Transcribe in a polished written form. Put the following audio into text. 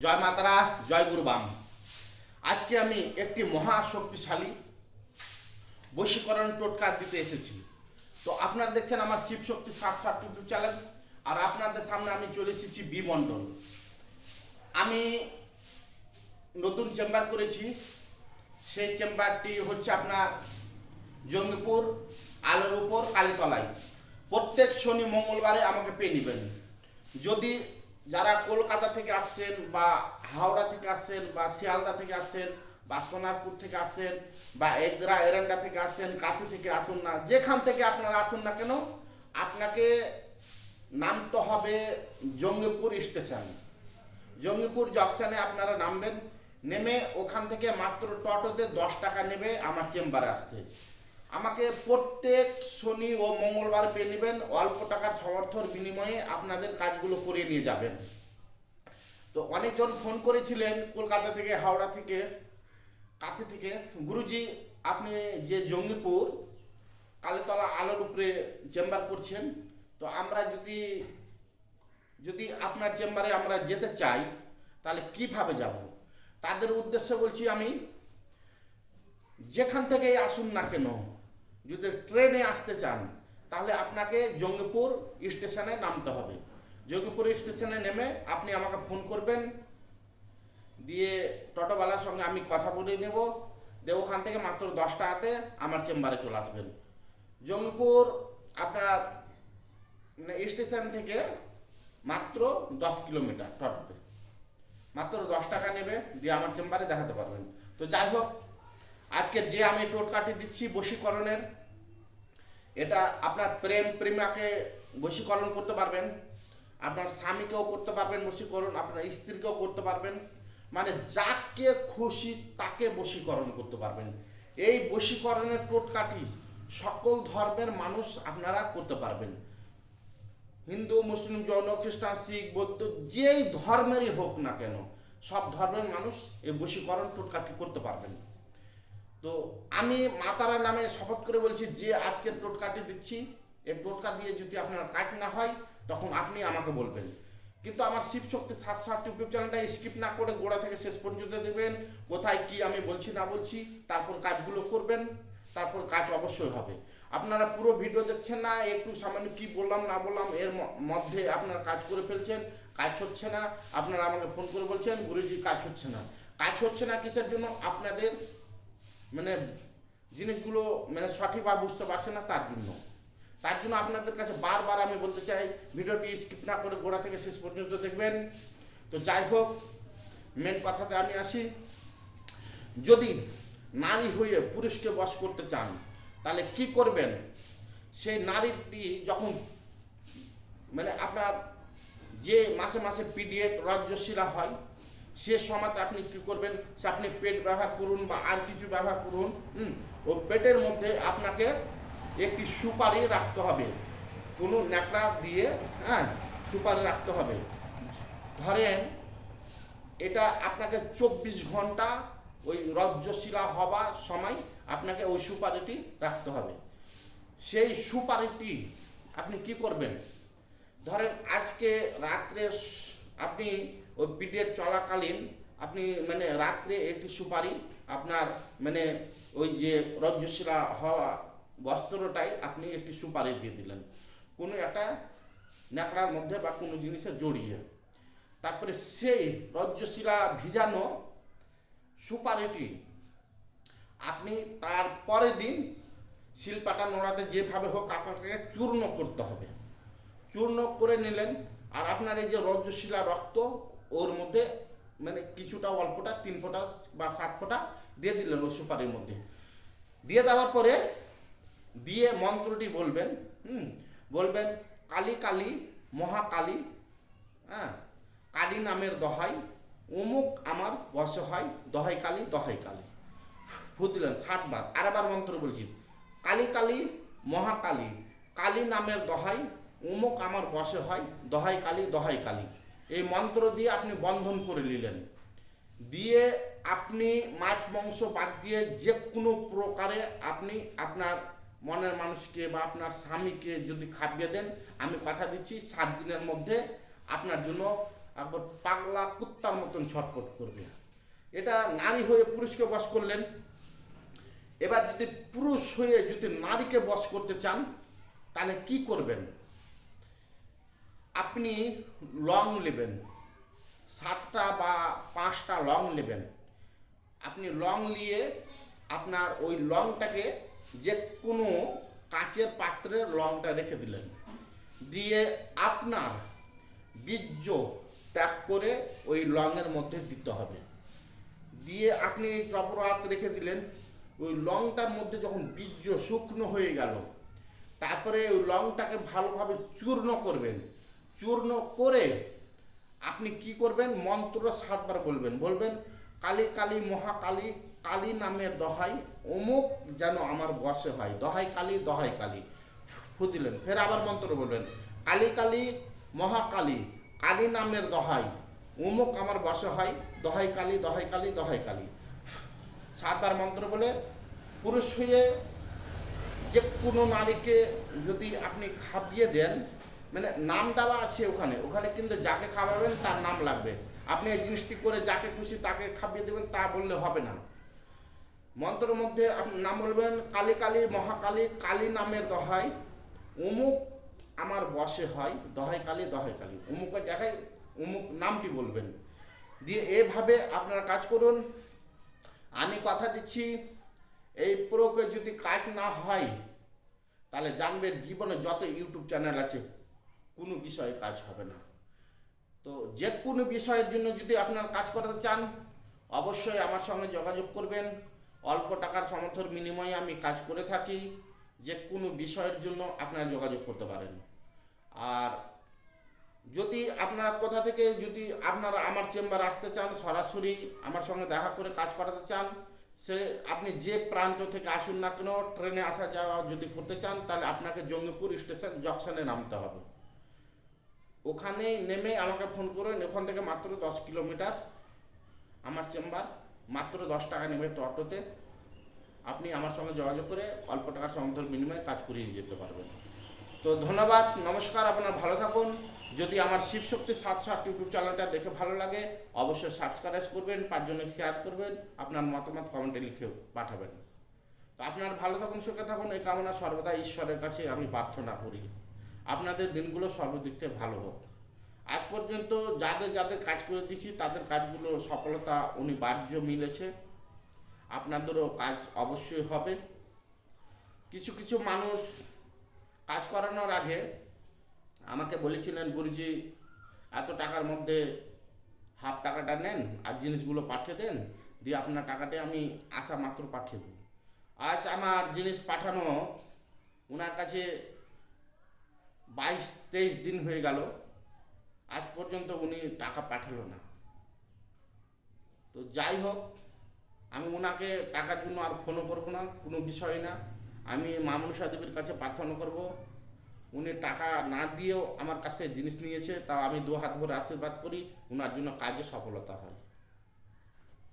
জয় মাতারা, জয় গুরুবাম। আজকে আমি একটি মহা শক্তিশালী বশীকরণ টোটকা দিতে এসেছি। তো আপনারা দেখছেন আমার শিব শক্তি 7 ইউটিউব চ্যানেল, আর আপনাদের সামনে আমি চলে এসেছি বি মণ্ডল। আমি নতুন চেম্বার করেছি। সেই চেম্বারটি হচ্ছে আপনার জঙ্গিপুর আলোর উপর কালীতলায়। প্রত্যেক শনি মঙ্গলবারে আমাকে পেয়ে নেবেন। যদি যারা কলকাতা থেকে আসছেন বা হাওড়া থেকে আসছেন বা শিয়ালদা থেকে আসছেন বা সোনারপুর থেকে আসছেন বা এগরা এরান্ডা থেকে আসছেন, কাছে থেকে আসুন না, যেখান থেকে আপনারা আসুন না কেন, আপনাকে নামতে হবে জঙ্গিপুর স্টেশন। জঙ্গিপুর জংশনে আপনারা নামবেন। নেমে ওখান থেকে মাত্র টোটোতে 10 টাকা নেবে আমার চেম্বারে আসতে। আমাকে প্রত্যেক শনি ও মঙ্গলবার পেয়ে নেবেন। অল্প টাকার সমর্থর বিনিময়ে আপনাদের কাজগুলো করে নিয়ে যাবেন। তো অনেকজন ফোন করেছিলেন কলকাতা থেকে, হাওড়া থেকে, কাছে থেকে, গুরুজি আপনি যে জঙ্গিপুর কালীতলা আলোর উপরে চেম্বার করছেন, তো আমরা যদি আপনার চেম্বারে আমরা যেতে চাই তাহলে কিভাবে যাব। তাদের উদ্দেশ্যে বলছি, আমি যেখান থেকেই আসুন না কেন, যদি ট্রেনে আসতে চান তাহলে আপনাকে জঙ্গিপুর স্টেশনে নামতে হবে। জঙ্গিপুর স্টেশনে নেমে আপনি আমাকে ফোন করবেন, দিয়ে টোটোওয়ালার সঙ্গে আমি কথা বলে নেব, দিয়ে ওখান থেকে মাত্র 10 টাকাতে আমার চেম্বারে চলে আসবেন। জঙ্গিপুর আপনার স্টেশন থেকে মাত্র 10 কিলোমিটার, টোটোতে মাত্র 10 টাকা নেবে, দিয়ে আমার চেম্বারে দেখাতে পারবেন। তো যাই হোক, আজকের যে আমি টোটকাটি দিচ্ছি বশীকরণের, এটা আপনার প্রেমাকে বশীকরণ করতে পারবেন, আপনার স্বামীকেও করতে পারবেন বশীকরণ, আপনার স্ত্রীকেও করতে পারবেন, মানে যাকে খুশি তাকে বশীকরণ করতে পারবেন। এই বশীকরণের টোটকাটি সকল ধর্মের মানুষ আপনারা করতে পারবেন। হিন্দু, মুসলিম, জৈন, খ্রিস্টান, শিখ, বৌদ্ধ, যেই ধর্মেরই হোক না কেন, সব ধর্মের মানুষ এই বশীকরণ টোটকাটি করতে পারবেন। তো আমি মাতারা নামে শপথ করে বলছি, যে আজকের টোটকাটি দিচ্ছি, এই টোটকা দিয়ে যদি আপনার কাজ না হয় তখন আপনি আমাকে বলবেন। কিন্তু আমার শিব শক্তি 7 ইউটিউব চ্যানেলটা স্কিপ না করে গোড়া থেকে শেষ পর্যন্ত দেবেন, কোথায় কি আমি বলছি না বলছি, তারপর কাজগুলো করবেন, তারপর কাজ অবশ্যই হবে। আপনারা পুরো ভিডিও দেখছেন না, একটু সামান্য কি বললাম না বললাম এর মধ্যে আপনারা কাজ করে ফেলছেন, কাজ হচ্ছে না। আপনারা আমাকে ফোন করে বলছেন গুরুজি কাজ হচ্ছে না। কাজ হচ্ছে না কিসের জন্য? আপনাদের মানে জিনিসগুলো মানে সঠিকভাবে বুঝতে পারছে না, তার জন্য আপনাদের কাছে বারবার আমি বলতে চাই, ভিডিওটি স্কিপ না করে গোড়া থেকে শেষ পর্যন্ত দেখবেন। তো যাই হোক, মেন কথাতে আমি আসি। যদি নারী হয়ে পুরুষকে বশ করতে চান তাহলে কি করবেন? সেই নারীটি যখন মানে আপনার যে মাসে মাসে পিরিয়ড রজ্জশিলা হয়, সে সময়তে আপনি কী করবেন? সে আপনি পেট ব্যবহার করুন বা আর কিছু ব্যবহার করুন, ও পেটের মধ্যে আপনাকে একটি সুপারি রাখতে হবে, কোনো ন্যাকড়া দিয়ে, সুপারি রাখতে হবে। ধরেন এটা আপনাকে 24 ঘন্টা ওই রজ্জশিলা হবার সময় আপনাকে ওই সুপারিটি রাখতে হবে। সেই সুপারিটি আপনি কি করবেন? ধরেন আজকে রাত্রে আপনি ওই পিরিয়ড চলাকালীন আপনি মানে রাত্রে একটি সুপারি আপনার মানে ওই যে রজ্জশিলা হওয়া বস্ত্রটাই আপনি একটি সুপারি দিয়ে দিলেন কোনো একটা ন্যাকড়ার মধ্যে বা কোনো জিনিসে জড়িয়ে। তারপরে সেই রজ্জশিলা ভিজানো সুপারিটি আপনি তার পরের দিন শিলপাটা নোড়াতে যেভাবে হোক আপনাকে চূর্ণ করতে হবে। চূর্ণ করে নিলেন, আর আপনার এই যে রজ্জশিলা রক্ত ওর মধ্যে মানে কিছুটা অল্পটা 3 ফোঁটা বা 7 ফোঁটা দিয়ে দিলেন ওই সুপারির মধ্যে। দিয়ে দেওয়ার পরে দিয়ে মন্ত্রটি বলবেন, বলবেন কালী কালী মহাকালী, কালী নামের দহাই অমুক আমার বশে হয়, দহাই কালী দহাই কালী। ফু দিলেন 7 বার। আরেকবার মন্ত্র বলছি, কালী কালী মহাকালী, কালী নামের দহাই অমুক আমার বশে হয়, দহাই কালী দহাই কালী। এই মন্ত্র দিয়ে আপনি বন্ধন করে নিলেন। দিয়ে আপনি মাছ মাংস বাদ দিয়ে যে কোনো প্রকারে আপনি আপনার মনের মানুষকে বা আপনার স্বামীকে যদি খাইয়ে দেন, আমি কথা দিচ্ছি 7 দিনের মধ্যে আপনার জন্য একবার পাগলা কুত্তার মতন ছটফট করবে। এটা নারী হয়ে পুরুষকে বশ করলেন। এবার যদি পুরুষ হয়ে যদি নারীকে বশ করতে চান তাহলে কি করবেন? আপনি লং নেবেন, 7টা বা 5টা লং নেবেন। আপনি লং নিয়ে আপনার ওই লংটাকে যে কোনো কাচের পাত্রে লংটা রেখে দিলেন, দিয়ে আপনার বীর্য ত্যাগ করে ওই লংয়ের মধ্যে দিতে হবে। দিয়ে আপনি চপরাত রেখে দিলেন। ওই লংটার মধ্যে যখন বীর্য শুকনো হয়ে গেল, তারপরে ওই লংটাকে ভালোভাবে চূর্ণ করবেন। চূর্ণ করে আপনি কি করবেন? মন্ত্র 7বার বলবেন কালী কালী মহাকালী, কালী নামের দহাই অমুক যেন আমার বশে হয়, দহাই কালী দহাই কালী ফু দিলেন। ফের আবার মন্ত্র বলবেন কালী কালী মহাকালী, কালী নামের দহাই অমুক আমার বশে হয়, দহাই কালী দহাই কালী দহাই কালী। 7বার মন্ত্র বলে পুরুষ হয়ে যে কোনো নারীকে যদি আপনি খাইয়ে দেন, মানে নাম দেওয়া আছে ওখানে কিন্তু যাকে খাওয়াবেন তার নাম লাগবে। আপনি এই জিনিসটি করে যাকে খুশি তাকে খাইয়ে দেবেন তা বললে হবে না। মন্ত্রের মধ্যে আপনি নাম বলবেন কালী কালী মহাকালী, কালী নামের দহাই অমুক আমার বশে হয়, দহাই কালী দহাই কালী, অমুকের জায়গায় অমুক নামটি বলবেন। দিয়ে এভাবে আপনারা কাজ করুন। আমি কথা দিচ্ছি এই প্রয়োগে যদি কাজ না হয় তাহলে জানবেন জীবনে যত ইউটিউব চ্যানেল আছে কোনো বিষয়ে কাজ হবে না। তো যে কোনো বিষয়ের জন্য যদি আপনারা কাজ করতে চান অবশ্যই আমার সঙ্গে যোগাযোগ করবেন। অল্প টাকার সামর্থ্যের বিনিময়ে আমি কাজ করে থাকি। যে কোনো বিষয়ের জন্য আপনারা যোগাযোগ করতে পারেন। আর যদি আপনারা কোথা থেকে যদি আপনারা আমার চেম্বার আসতে চান, সরাসরি আমার সঙ্গে দেখা করে কাজ করাতে চান, সে আপনি যে প্রান্ত থেকে আসুন না কেন, ট্রেনে আসা যাওয়া যদি করতে চান তাহলে আপনাকে জঙ্গিপুর স্টেশন জংশনে নামতে হবে। ওখানে নেমে আমাকে ফোন করুন। ওখান থেকে মাত্র 10 কিলোমিটার আমার চেম্বার, মাত্র 10 টাকা নেবে অটোতে। আপনি আমার সঙ্গে যোগাযোগ করে অল্প টাকার সামর্থ্যের বিনিময়ে কাজ করিয়ে যেতে পারবেন। তো ধন্যবাদ, নমস্কার, আপনারা ভালো থাকুন। যদি আমার শিবশক্তি 760 ইউটিউব চ্যানেলটা দেখে ভালো লাগে অবশ্যই সাবস্ক্রাইব করবেন, 5 জনে শেয়ার করবেন, আপনার মতামত কমেন্টে লিখেও পাঠাবেন। তো আপনারা ভালো থাকুন, সুখে থাকুন, এই কামনা সর্বদা ঈশ্বরের কাছে আমি প্রার্থনা করি। আপনাদের দিনগুলো সর্বদিক থেকে ভালো হোক। আজ পর্যন্ত যাদের যাদের কাজ করে দিয়েছি তাদের কাজগুলো সফলতা অনিবার্য মিলেছে। আপনাদেরও কাজ অবশ্যই হবে। কিছু কিছু মানুষ কাজ করানোর আগে আমাকে বলেছিলেন গুরুজি এত টাকার মধ্যে হাফ টাকাটা নেন আর জিনিসগুলো পাঠিয়ে দেন, দিয়ে আপনার টাকাটা আমি আসা মাত্র পাঠিয়ে দেব। আজ আমার জিনিস পাঠানো ওনার কাছে 22-23 দিন হয়ে গেল, আজ পর্যন্ত উনি টাকা পাঠালো না। তো যাই হোক, আমি ওনাকে টাকার জন্য আর ফোনও করবো না, কোনো বিষয় না। আমি মা মনসা দেবীর কাছে প্রার্থনা করব, উনি টাকা না দিয়েও আমার কাছে জিনিস নিয়েছে, তাও আমি 2 হাত ভরে আশীর্বাদ করি ওনার জন্য কাজে সফলতা হয়।